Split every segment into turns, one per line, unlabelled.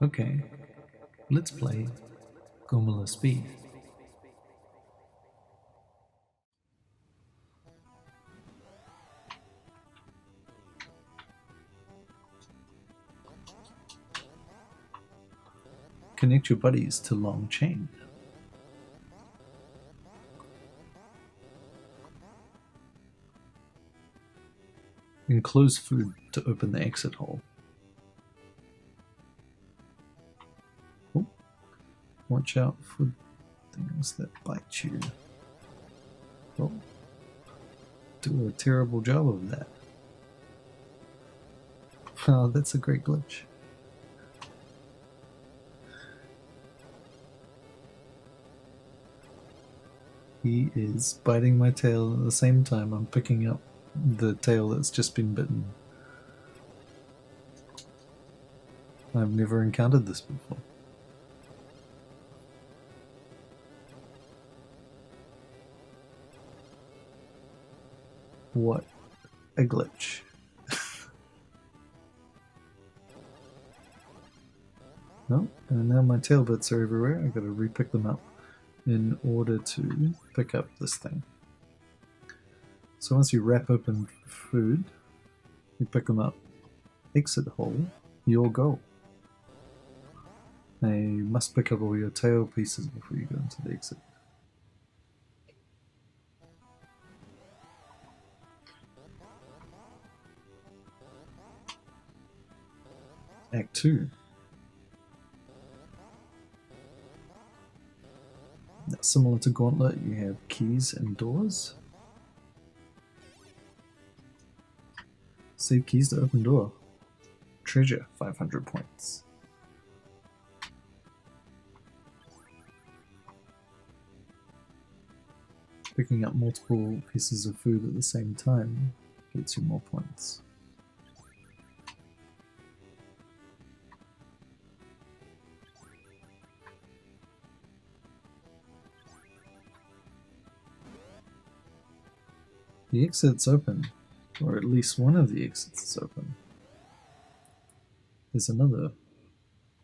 Okay, let's play Gomola Speed. Connect your buddies to long chain. Enclose food to open the exit hole. Oh, watch out for things that bite you. Oh, do a terrible job of that. Oh, that's a great glitch. He is biting my tail at the same time I'm picking up the tail that's just been bitten. I've never encountered this before. What a glitch. No, and now my tail bits are everywhere. I gotta re-pick them up in order to pick up this thing. So once you wrap open food, you pick them up, exit hole, your goal. Now you must pick up all your tail pieces before you go into the exit. Act 2. Now, similar to Gauntlet, you have keys and doors. Save keys to open door. Treasure, 500 points. Picking up multiple pieces of food at the same time gets you more points. The exit's open, or at least one of the exits is open. There's another.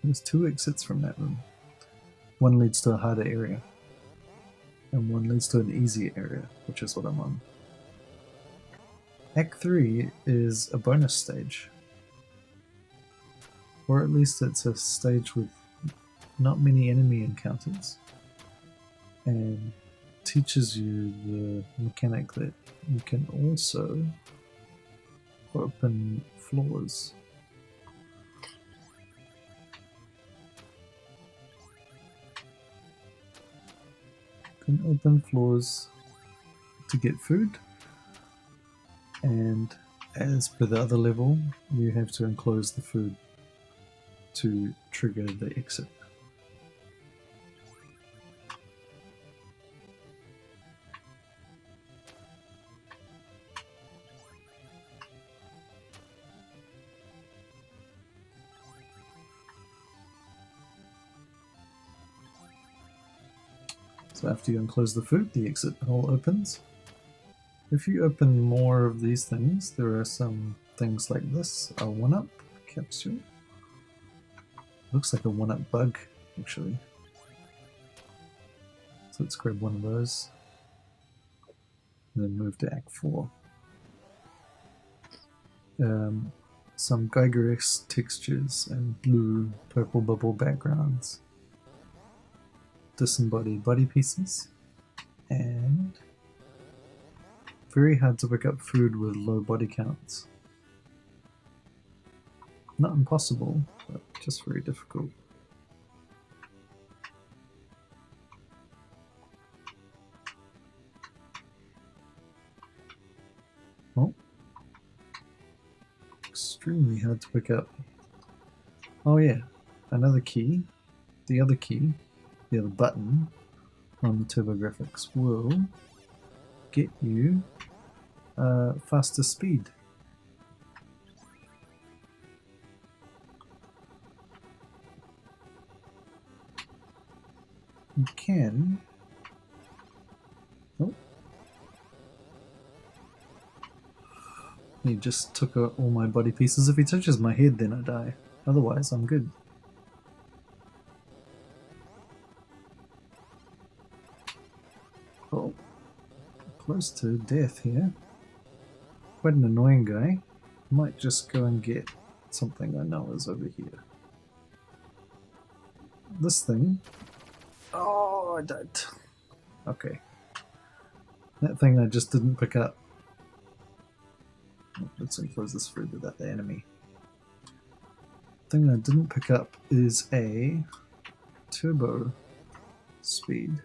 There's 2 exits from that room. One leads to a harder area, and one leads to an easier area, which is what I'm on. Act 3 is a bonus stage. Or at least it's a stage with not many enemy encounters, and teaches you the mechanic that you can also open floors. You can open floors to get food, and as per the other level, you have to enclose the food to trigger the exit. So after you enclose the food, the exit hole opens. If you open more of these things, there are some things like this. A 1-up capsule. Looks like a 1-up bug, actually. So let's grab one of those. And then move to Act 4. Some Geiger-esque textures and blue, purple bubble backgrounds. Disembodied body pieces, and very hard to pick up food with low body counts. Not impossible, but just very difficult. Oh, extremely hard to pick up. Oh yeah, another key. The other key, the other button on the TurboGrafx will get you faster speed. You can... Oh. He just took all my body pieces. If he touches my head, then I die. Otherwise, I'm good. Oh, close to death here. Quite an annoying guy. Might just go and get something I know is over here. This thing. Oh, I died. Okay. That thing I just didn't pick up. Let's enclose this food without the enemy. The thing I didn't pick up is a turbo speed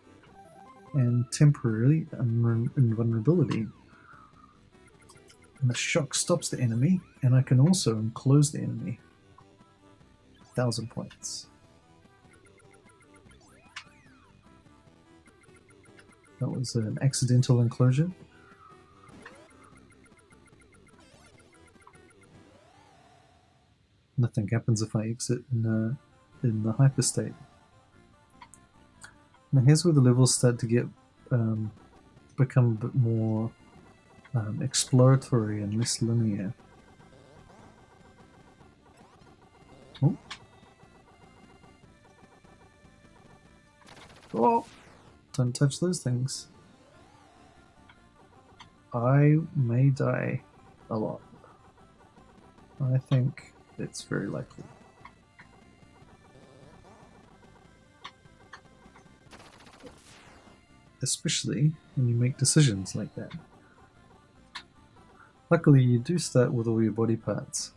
and temporary invulnerability. And the shock stops the enemy, and I can also enclose the enemy. 1,000 points. That was an accidental enclosure. Nothing happens if I exit in the hyperstate. Now here's where the levels start to get become a bit more exploratory and less linear. Oh. Oh! Don't touch those things. I may die a lot. I think it's very likely. Especially when you make decisions like that. Luckily, you do start with all your body parts.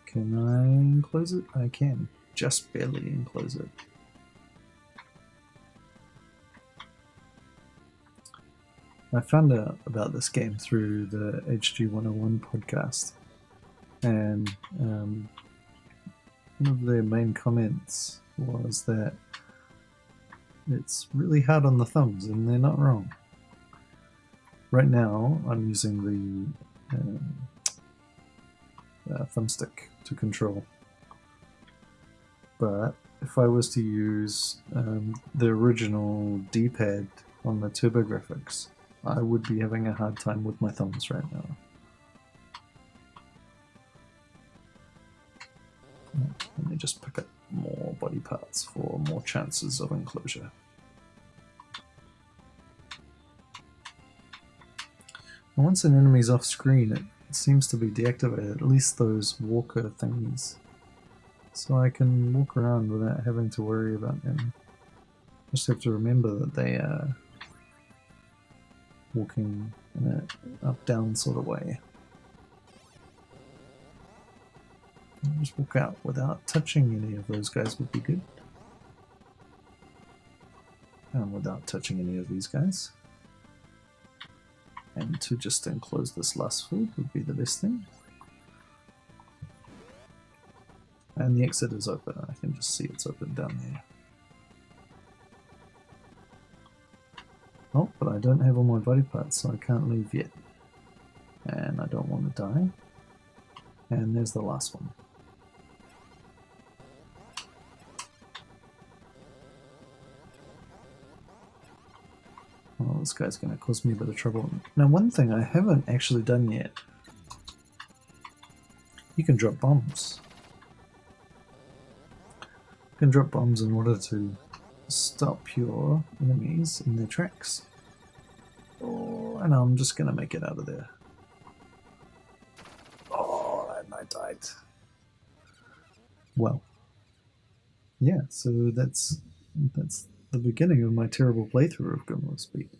Can I enclose it? I can. Just barely enclose it. I found out about this game through the HG 101 podcast, and one of their main comments was that it's really hard on the thumbs, and they're not wrong. Right now, I'm using the thumbstick to control, but if I was to use the original D-pad on the TurboGrafx, I would be having a hard time with my thumbs right now. Let me just pick up more body parts for more chances of enclosure. And once an enemy's off screen, it seems to be deactivated, at least those walker thingies. So I can walk around without having to worry about them. Just have to remember that they are walking in an up-down sort of way. Just walk out without touching any of those guys would be good. And without touching any of these guys. And to just enclose this last food would be the best thing. And the exit is open. I can just see it's open down there. Oh, but I don't have all my body parts, so I can't leave yet. And I don't want to die. And there's the last one. Oh, this guy's going to cause me a bit of trouble. Now, one thing I haven't actually done yet. You can drop bombs. You can drop bombs in order to stop your enemies in their tracks. Oh, and I'm just going to make it out of there. Oh, and I died. Well, yeah, so that's the beginning of my terrible playthrough of Gomola Speed.